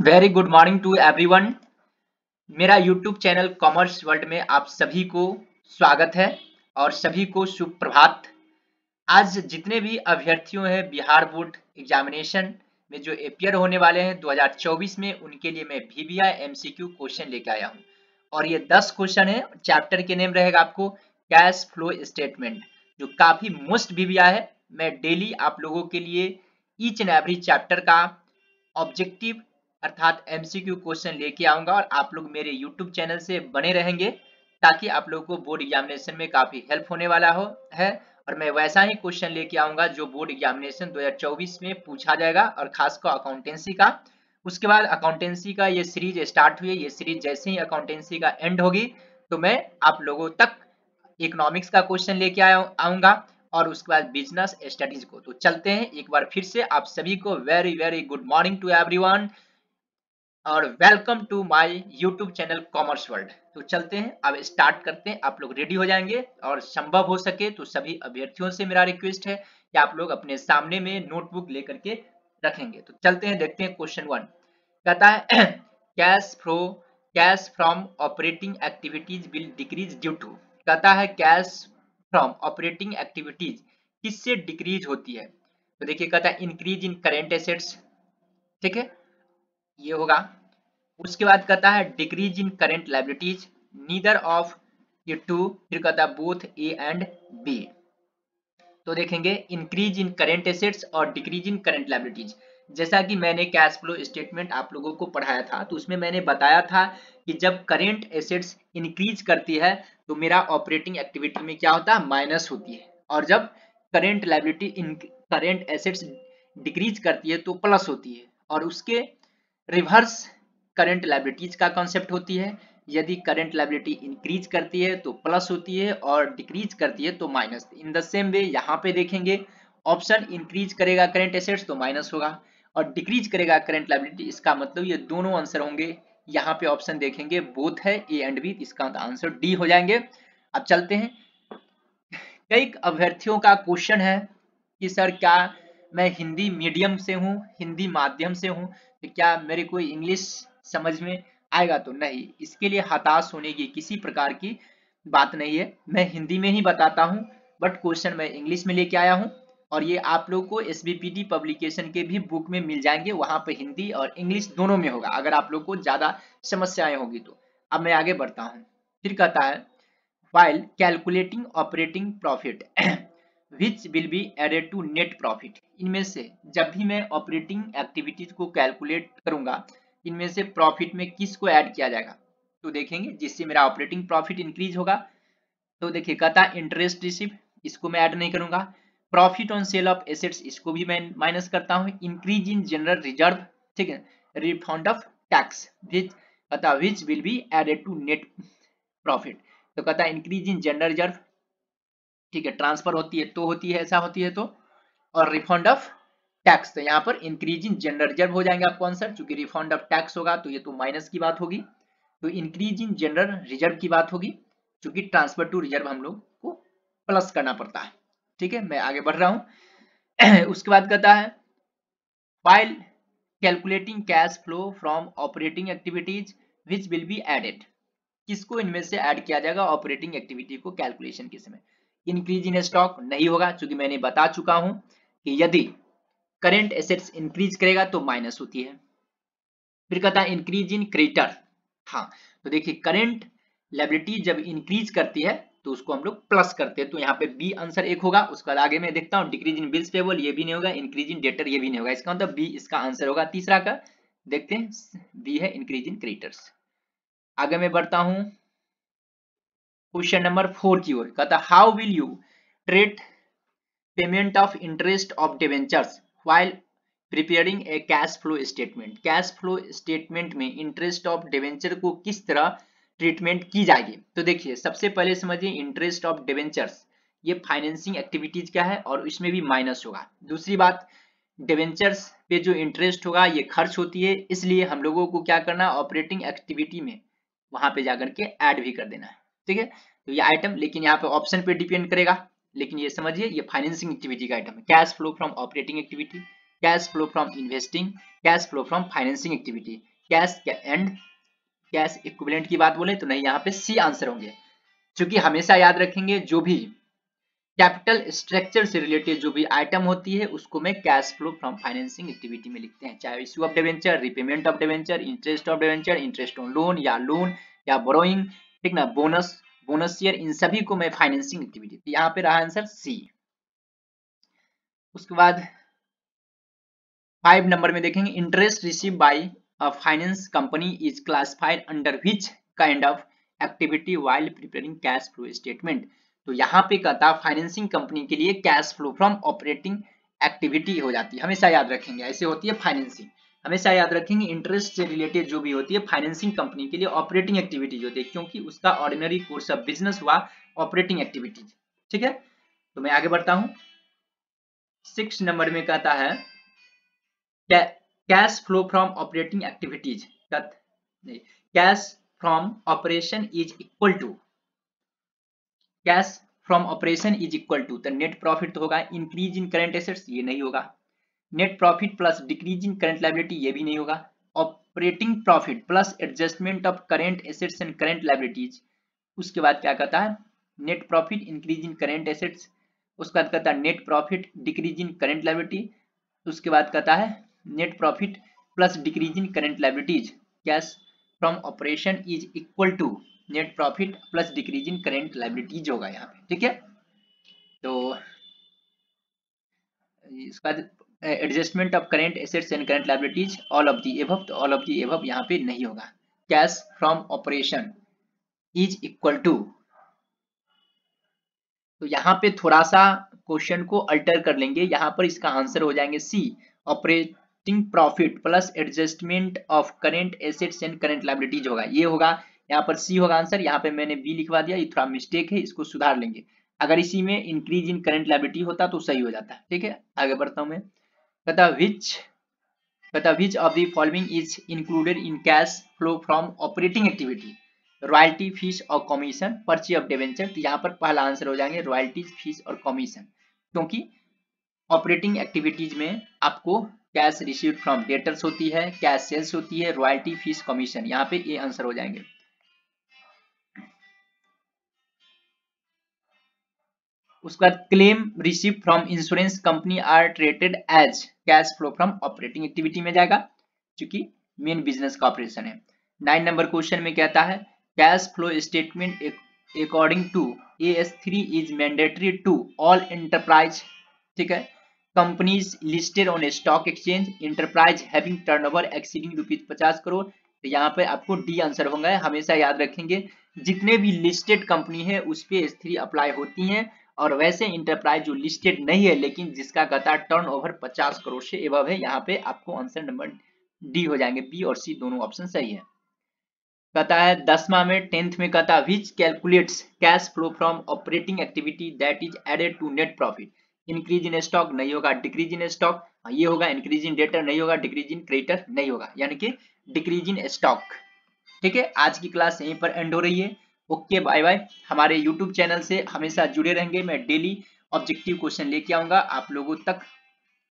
Very good morning to everyone. मेरा YouTube channel commerce world में आप सभी को स्वागत है और सभी को शुभ प्रभात। आज जितने भी अभ्यर्थियों हैं बिहार बोर्ड एग्जामिनेशन में जो अपियर होने वाले हैं 2024 में, उनके लिए मैं VBI MCQ क्वेश्चन लेके आया हूं और ये 10 क्वेश्चन है। चैप्टर के नेम रहेगा आपको कैश फ्लो स्टेटमेंट, जो काफी मोस्ट VBI है। मैं डेली आप लोगों के लिए ईच एंड एवरी चैप्टर का ऑब्जेक्टिव अर्थात MCQ क्वेश्चन लेके आऊंगा और आप लोग मेरे YouTube चैनल से बने रहेंगे ताकि आप लोगों को बोर्ड एग्जामिनेशन में काफी हेल्प होने वाला है। और मैं वैसा ही क्वेश्चन लेके आऊंगा जो बोर्ड एग्जामिनेशन 2024 में पूछा जाएगा और खासकर अकाउंटेंसी का। उसके बाद अकाउंटेंसी का ये सीरीज स्टार्ट हुई है, ये सीरीज जैसे ही अकाउंटेंसी का एंड होगी तो मैं आप लोगों तक इकोनॉमिक्स का क्वेश्चन लेके आऊंगा और उसके बाद बिजनेस स्टडीज को। तो चलते हैं एक बार फिर से आप सभी को very very good morning to everyone और welcome to my YouTube channel commerce world. तो चलते हैं अब स्टार्ट करते हैं। आप लोग रेडी हो जाएंगे और संभव हो सके तो सभी अभ्यर्थियों से मेरा रिक्वेस्ट है कि आप लोग अपने सामने में नोटबुक लेकर के रखेंगे। तो चलते हैं, देखते हैं क्वेश्चन 1 कहता है cash from operating activities will decrease due to. कहता है कैश फ्रॉम ऑपरेटिंग एक्टिविटीज किससे डिक्रीज होती है। तो देखिए कहता है इंक्रीज इन करेंट एसेट्स, ठीक है, ये होगा। उसके बाद कहता है decrease in current liabilities, neither of ये टू, फिर कहता है बोथ ए एंड बी। तो देखेंगे इंक्रीज इन करेंट एसेट्स और डिक्रीज इन करेंट लायबिलिटीज। जैसा कि मैंने कैश फ्लो स्टेटमेंट आप लोगों को पढ़ाया था तो उसमें मैंने बताया था कि जब करेंट एसेट्स इंक्रीज करती है तो मेरा ऑपरेटिंग एक्टिविटी में क्या होता है, माइनस होती है, और जब current liability current assets decrease करती है तो प्लस होती है। और उसके रिवर्स करंट लायबिलिटीज का कॉन्सेप्ट होती है, यदि करंट लायबिलिटी इंक्रीज करती है तो प्लस होती है और डिक्रीज करती है तो minus. In the same way यहाँ पे देखेंगे ऑप्शन इंक्रीज करेगा करंट एसेट्स तो माइनस होगा और डिक्रीज करेगा करंट लायबिलिटी, इसका मतलब ये दोनों आंसर होंगे। यहाँ पे ऑप्शन देखेंगे बोथ है ए एंड बी, इसका आंसर डी हो जाएंगे। अब चलते हैं, कई अभ्यर्थियों का क्वेश्चन है कि सर क्या मैं हिंदी मीडियम से हूँ, हिंदी माध्यम से हूँ, तो क्या मेरे को इंग्लिश समझ में आएगा। तो नहीं, इसके लिए हताश होने की किसी प्रकार की बात नहीं है। मैं हिंदी में ही बताता हूँ बट क्वेश्चन मैं इंग्लिश में लेके आया हूँ और ये आप लोग को SBPD पब्लिकेशन के भी बुक में मिल जाएंगे, वहां पे हिंदी और इंग्लिश दोनों में होगा अगर आप लोग को ज्यादा समस्याएं होगी तो। अब मैं आगे बढ़ता हूँ, फिर कहता है while calculating operating profit which will be added to net profit। इनमें से जब भी मैं ऑपरेटिंग एक्टिविटीज को कैलकुलेट करूंगा इनमें से प्रॉफिट में किसको ऐड किया जाएगा। तो देखेंगे जिससे मेरा ऑपरेटिंग प्रॉफिट इंक्रीज होगा। तो देखिए कहता इंटरेस्ट रिसीव, इसको मैं ऐड नहीं करूंगा। Profit on sale of assets, इसको भी मैं माइनस करता हूं। इंक्रीज इन जनरल रिजर्व, ठीक है, refund of tax which will be added to net profit. तो कहता है इंक्रीज इन जनरल रिजर्व, ठीक है, ट्रांसफर होती है तो होती है, ऐसा होती है तो। और रिफंड ऑफ टैक्स, तो यहाँ पर इंक्रीज इन जनरल रिजर्व हो जाएंगे आपको आंसर, क्योंकि रिफंड ऑफ टैक्स होगा तो ये तो माइनस की बात होगी। तो इंक्रीज इन जनरल रिजर्व की बात होगी, क्योंकि ट्रांसफर टू रिजर्व हम लोग को प्लस करना पड़ता है। ठीक है, मैं आगे बढ़ रहा हूँ। उसके बाद कहता है while calculating cash flow from operating activities which will be added, किसको इनमें से ऐड किया जाएगा ऑपरेटिंग एक्टिविटी को कैलकुलेशन के समय। इंक्रीज इन स्टॉक नहीं होगा, क्योंकि मैंने बता चुका हूं कि यदि करंट एसेट्स इंक्रीज करेगा तो माइनस होती है। फिर कहता है इंक्रीज इन क्रेडिटर, हाँ, तो देखिए करंट लायबिलिटी जब इंक्रीज करती है तो उसको हम लोग प्लस करते हैं, तो यहाँ पे बी आंसर एक होगा। उसके बाद आगे मैं देखता हूँ डिक्रीज इन बिल्स पेबल, ये भी नहीं होगा। इंक्रीज इन डेटर, ये भी नहीं होगा। इसका मतलब बी इसका आंसर होगा तीसरा का। देखते हैं, बी है इंक्रीज इन क्रेडिटर्स। आगे मैं बढ़ता हूँ क्वेश्चन नंबर 4 की ओर। कहता how will you treat payment of interest of debentures while preparing A cash flow statement. Cash flow statement में इंटरेस्ट ऑफ डिवेंचर को किस तरह ट्रीटमेंट की जाएगी। तो देखिए सबसे पहले समझिए इंटरेस्ट ऑफ डिवेंचर्स ये फाइनेंसिंग एक्टिविटीज का है और इसमें भी माइनस होगा। दूसरी बात, डिवेंचर्स पे जो इंटरेस्ट होगा ये खर्च होती है, इसलिए हम लोगों को क्या करना है ऑपरेटिंग एक्टिविटी में वहां पे जाकर के ऐड भी कर देना है। ठीक है, तो ये आइटम लेकिन यहाँ पे ऑप्शन पे डिपेंड करेगा, लेकिन ये समझिए ये फाइनेंसिंग एक्टिविटी का आइटम है। Cash flow from operating activity, cash flow from investing, cash flow from financing activity, cash and cash equivalent की बात बोले तो नहीं, यहाँ पे सी आंसर होंगे। क्योंकि हमेशा याद रखेंगे जो भी कैपिटल स्ट्रक्चर से रिलेटेड जो भी आइटम होती है उसको मैं cash flow from financing activity में लिखते हैं, चाहे issue of debenture, repayment of debenture, interest of debenture, interest on loan या बोरोइंग, ठीक ना, बोनस शेयर, इन सभी को मैं फाइनेंसिंग एक्टिविटी, यहाँ पे रहा आंसर सी। उसके बाद 5 नंबर में देखेंगे interest receive by a finance company is classified under which kind of activity while preparing cash flow statement. तो यहाँ पे कहता है फाइनेंसिंग कंपनी के लिए cash flow from operating activity हो जाती है, हमेशा याद रखेंगे, ऐसे होती है फाइनेंसिंग, हमेशा याद रखेंगे इंटरेस्ट से रिलेटेड जो भी होती है फाइनेंसिंग कंपनी के लिए ऑपरेटिंग एक्टिविटीज होती है, क्योंकि उसका ऑर्डिनरी कोर्स ऑफ बिजनेस हुआ ऑपरेटिंग एक्टिविटीज। ठीक है, तो मैं आगे बढ़ता हूँ। 6 नंबर में कहता है cash flow from operating activities, cash from operation is equal to, cash from operation is equal to, तो नेट प्रॉफिट तो होगा इंक्रीज इन करंट एसेट्स, ये नहीं होगा, net profit plus decrease in current liability, ये भी नहीं होगा, operating profit plus adjustment of current assets and current liabilities, उसके बाद क्या कहता है net profit increase in current assets, उसके बाद कहता है net profit decrease in current liability, उसके बाद कहता है net profit plus decrease in current liabilities, cash from operation is equal to net profit plus decrease in current liabilities होगा यहाँ पे। ठीक है, तो इसका adjustment of current assets and current liabilities all of the above, तो all of the above यहाँ पे नहीं होगा, cash from operation is equal to, तो यहाँ पे थोड़ा सा क्वेश्चन को अल्टर कर लेंगे, यहाँ पर इसका आंसर हो जाएंगे C, operating profit plus adjustment of current assets and current liabilities होगा, ये होगा, यहाँ पर सी होगा आंसर, यहाँ पे मैंने बी लिखवा दिया, ये थोड़ा मिस्टेक है, इसको सुधार लेंगे, अगर इसी में इंक्रीज इन करंट लायबिलिटी होता तो सही हो जाता। ठीक है, आगे बढ़ता हूँ मैं, कहता which of the following is included in cash flow from operating activity, royalty fees और कमीशन, पर्ची ऑफ डिवेंचर, तो यहाँ पर पहला आंसर हो जाएंगे रॉयल्टीज फीस और कमीशन, क्योंकि ऑपरेटिंग एक्टिविटीज में आपको कैश रिसीव्ड फ्रॉम डेटर्स होती है, कैश सेल्स होती है, रॉयल्टी फीस कमीशन, यहाँ पे ये आंसर हो जाएंगे। उसके बाद claim receive from insurance company are treated as cash flow from operating activity में जाएगा, क्योंकि मेन बिजनेस का ऑपरेशन है। 9 नंबर क्वेश्चन में कहता है cash flow statement according to AS3 is mandatory to all enterprise, ठीक है, companies listed on stock exchange, enterprise having turnover exceeding ₹50 crore, तो यहाँ पे आपको डी आंसर होंगे, हमेशा याद रखेंगे जितने भी लिस्टेड कंपनी है उस पे S3 अप्लाई होती हैं, और वैसे इंटरप्राइज जो लिस्टेड नहीं है लेकिन जिसका कहता टर्नओवर 50 करोड़ से एबव है, यहाँ पे आपको आंसर नंबर डी हो जाएंगे, बी और सी दोनों ऑप्शन सही है। कहता है 10वां में 10th में कहता है which calculates cash flow from operating activity that is added to net profit, increase in stock नहीं होगा, डिक्रीज इन स्टॉक ये होगा, इंक्रीज इन डेटर नहीं होगा, डिक्रीज इन क्रेडिटर नहीं होगा, यानी कि डिक्रीज इन स्टॉक। ठीक है, आज की क्लास यहीं पर एंड हो रही है, ओके बाय बाय। हमारे यूट्यूब चैनल से हमेशा जुड़े रहेंगे, मैं डेली ऑब्जेक्टिव क्वेश्चन लेके आऊंगा आप लोगों तक।